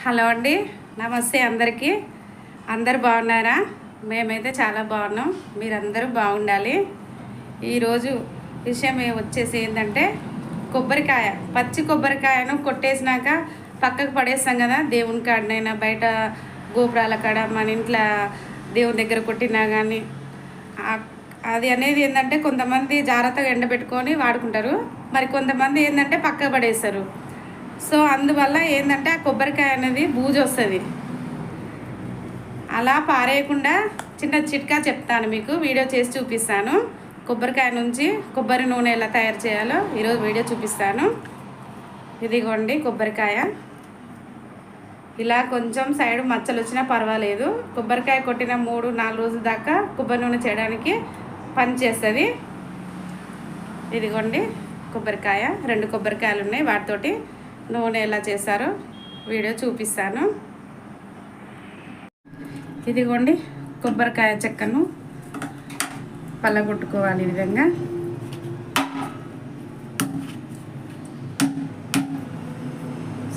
Hello అండి, నమస్తే అందరికీ. అందరు బాగున్నారా? మేమైతే చాలా బాగున్నాం. మీరందరూ బాగుండాలి. ఈరోజు విషయం వచ్చేసి ఏంటంటే కొబ్బరికాయ, పచ్చి కొబ్బరికాయను కొట్టేసినాక పక్కకు పడేస్తాం కదా. దేవుని కాడనైనా బయట గోపురాల కాడ మన ఇంట్లో దేవుని దగ్గర కొట్టినా కానీ అది అనేది ఏంటంటే కొంతమంది జాగ్రత్తగా ఎండబెట్టుకొని వాడుకుంటారు, మరి కొంతమంది ఏంటంటే పక్కకు పడేస్తారు. సో అందువల్ల ఏంటంటే ఆ కొబ్బరికాయ అనేది బూజు వస్తుంది. అలా పారేయకుండా చిన్న చిట్కా చెప్తాను, మీకు వీడియో చేసి చూపిస్తాను. కొబ్బరికాయ నుంచి కొబ్బరి నూనె ఎలా తయారు చేయాలో ఈరోజు వీడియో చూపిస్తాను. ఇదిగోండి కొబ్బరికాయ. ఇలా కొంచెం సైడ్ మచ్చలు వచ్చినా పర్వాలేదు. కొబ్బరికాయ కొట్టిన 3-4 రోజుల దాకా కొబ్బరి నూనె చేయడానికి పని చేస్తుంది. ఇదిగోండి కొబ్బరికాయ, 2 కొబ్బరికాయలు ఉన్నాయి. వాటితోటి నూనె ఎలా చేస్తారో వీడియో చూపిస్తాను. ఇదిగోండి కొబ్బరికాయ చెక్కను పళ్ళగొట్టుకోవాలి ఈ విధంగా.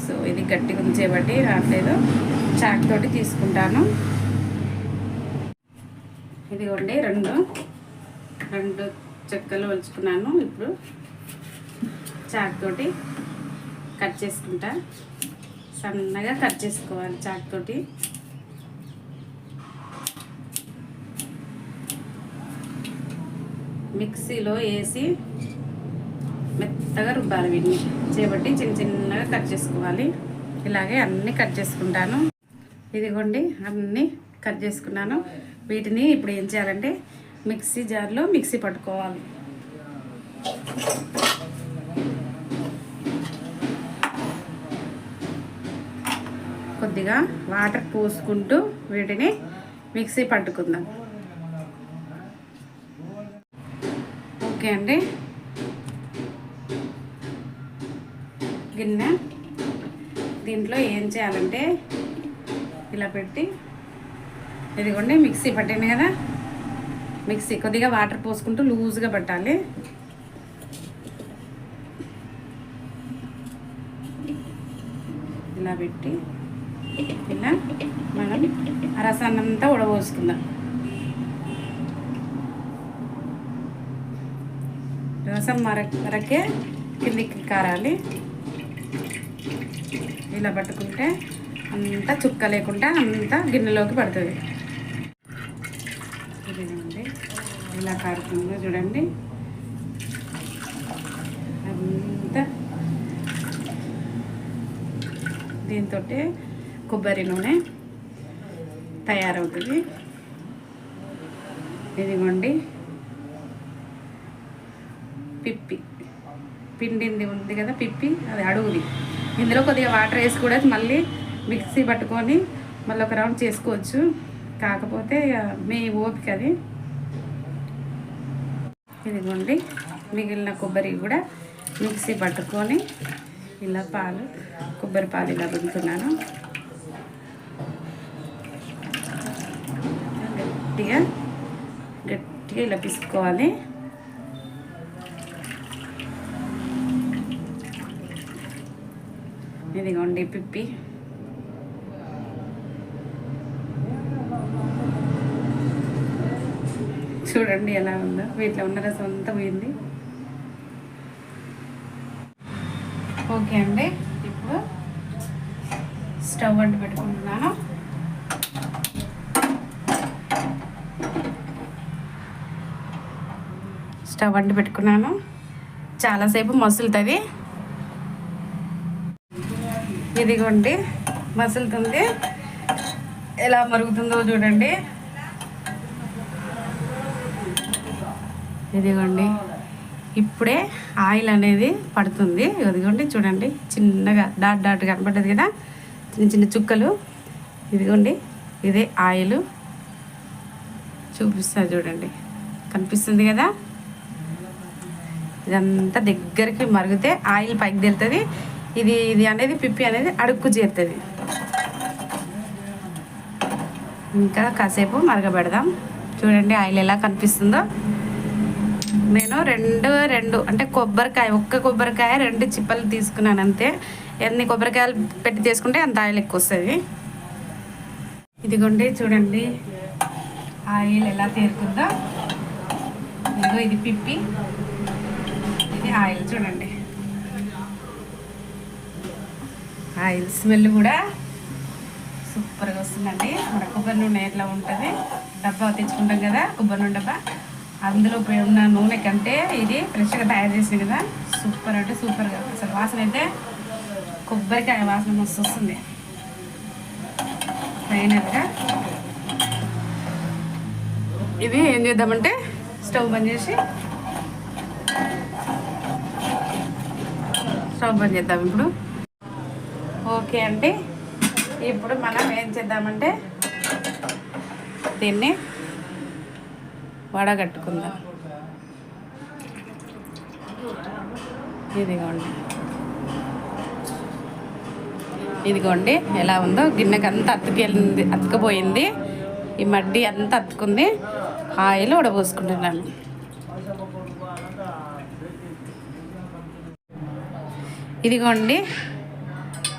సో ఇది గట్టిగా ఉంచేబట్టి రావట్లేదు, చాక్ తోటి తీసుకుంటాను. ఇదిగోండి రెండు చెక్కలు ఒలుచుకున్నాను. ఇప్పుడు చాక్ తోటి కట్ చేసుకుంటా. సన్నగా కట్ చేసుకోవాలి చాక్ తోటి. మిక్సీలో వేసి మెత్తగా రుబ్బాలి. వీటిని చేపట్టి చిన్నగా కట్ చేసుకోవాలి. ఇలాగే అన్నీ కట్ చేసుకుంటాను. ఇదిగోండి అన్నీ కట్ చేసుకున్నాను. వీటిని ఇప్పుడు ఏం చేయాలంటే మిక్సీ జార్లో మిక్సీ పట్టుకోవాలి. కొద్దిగా వాటర్ పోసుకుంటూ వీటిని మిక్సీ పట్టుకుందాం. ఓకే అండి. గిన్నె, దీంట్లో ఏం చేయాలంటే ఇలా పెట్టి, ఇదిగోండి మిక్సీ పట్టింది కదా, మిక్సీ కొద్దిగా వాటర్ పోసుకుంటూ లూజ్గా పట్టాలి. ఇలా పెట్టి ఇలా మనం రసాన్నంతా ఉడబోసుకుందాం. రసం మరకే కిందికి కారాలి. ఇలా పట్టుకుంటే అంతా చుక్క లేకుండా అంతా గిన్నెలోకి పడుతుంది. ఇదిగోండి ఇలా కారుతుందో చూడండి. అంతా దీంతో కొబ్బరి నూనె తయారవుతుంది. ఇదిగోండి పిప్పి పిండింది ఉంది కదా, పిప్పి అది అడుగుది. ఇందులో కొద్దిగా వాటర్ వేసి కూడా మళ్ళీ మిక్సీ పట్టుకొని మళ్ళీ ఒక రౌండ్ చేసుకోవచ్చు, కాకపోతే మీ ఓపిక అది. ఇదిగోండి మిగిలిన కొబ్బరి కూడా మిక్సీ పట్టుకొని ఇలా కొబ్బరి పాలు ఇలా రుద్దుతున్నాను. గట్టిగా ఇలా పిసుకోవాలి. ఇదిగోండి పిప్పి. చూడండి ఎలా ఉందో, వీటిలో ఉన్న రసం అంతా పోయింది. ఓకే అండి, ఇప్పుడు స్టవ్ వంట పెట్టుకుంటున్నాను. స్టవ్ వంట పెట్టుకున్నాను. చాలాసేపు మసులుతుంది. ఇదిగోండి మసులుతుంది. ఎలా మరుగుతుందో చూడండి. ఇదిగోండి ఇప్పుడే ఆయిల్ అనేది పడుతుంది. ఇదిగోండి చూడండి, చిన్నగా డాట్ కనపడ్డది కదా, చిన్న చుక్కలు. ఇదిగోండి ఇదే ఆయిల్ చూపిస్తా చూడండి, కనిపిస్తుంది కదా. ఇదంతా దగ్గరికి మరిగితే ఆయిల్ పైకి తెలుతుంది. ఇది అనేది పిప్పి అనేది అడుక్కు చేరుతుంది. ఇంకా కాసేపు మరగబెడదాం. చూడండి ఆయిల్ ఎలా కనిపిస్తుందో. నేను రెండు అంటే కొబ్బరికాయ, ఒక్క కొబ్బరికాయ 2 చిప్పలు తీసుకున్నాను అంతే. ఎన్ని కొబ్బరికాయలు పెట్టి తీసుకుంటే అంత ఆయిల్ ఎక్కువ వస్తుంది. ఇదిగోండి చూడండి ఆయిల్ ఎలా తేరుతుందో. ఇదిగో ఇది పిప్పి, ఇది ఆయిల్. చూడండి ఆయిల్ స్మెల్ కూడా సూపర్గా వస్తుందండి. మన కొబ్బరి నూనె ఎట్లా ఉంటుంది, డబ్బా తెచ్చుకుంటాం కదా కొబ్బరి నూనె డబ్బా, అందులో ఉన్న నూనె కంటే ఇది ఫ్రెష్గా తయారు చేసింది కదా, సూపర్ అంటే సూపర్గా. అసలు వాసన అయితే కొబ్బరికాయ వాసన మస్తు వస్తుంది. ఫైనల్గా ఇది ఏం చేద్దామంటే స్టవ్ బంద్ చేసి ఇప్పుడు. ఓకే అండి, ఇప్పుడు మనం ఏం చేద్దామంటే దీన్ని వడగట్టుకుందాం. ఇదిగోండి ఎలా ఉందో. గిన్నెకి అంతా అతుకపోయింది, ఈ మడ్డి అంతా అతుకుంది. ఆయిల్ వడపోసుకుంటున్నాను. ఇదిగోండి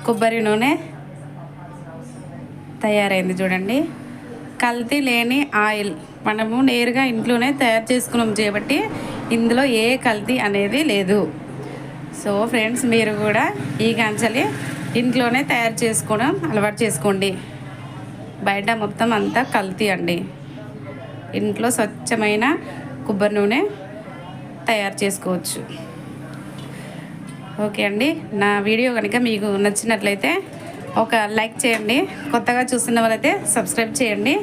కొబ్బరి నూనె తయారైంది చూడండి. కల్తీ లేని ఆయిల్, మనము నేరుగా ఇంట్లోనే తయారు చేసుకున్నాం కాబట్టి ఇందులో ఏ కల్తీ అనేది లేదు. సో ఫ్రెండ్స్, మీరు కూడా ఈ కాంచెలి ఇంట్లోనే తయారు చేసుకోవడం అలవాటు చేసుకోండి. బయట మొత్తం అంతా కల్తీ అండి. ఇంట్లో స్వచ్ఛమైన కొబ్బరి నూనె తయారు చేసుకోవచ్చు. ఓకే అండి, నా వీడియో కనుక మీకు నచ్చినట్లయితే ఒక లైక్ చేయండి. కొత్తగా చూస్తున్న వాళ్ళైతే సబ్స్క్రైబ్ చేయండి.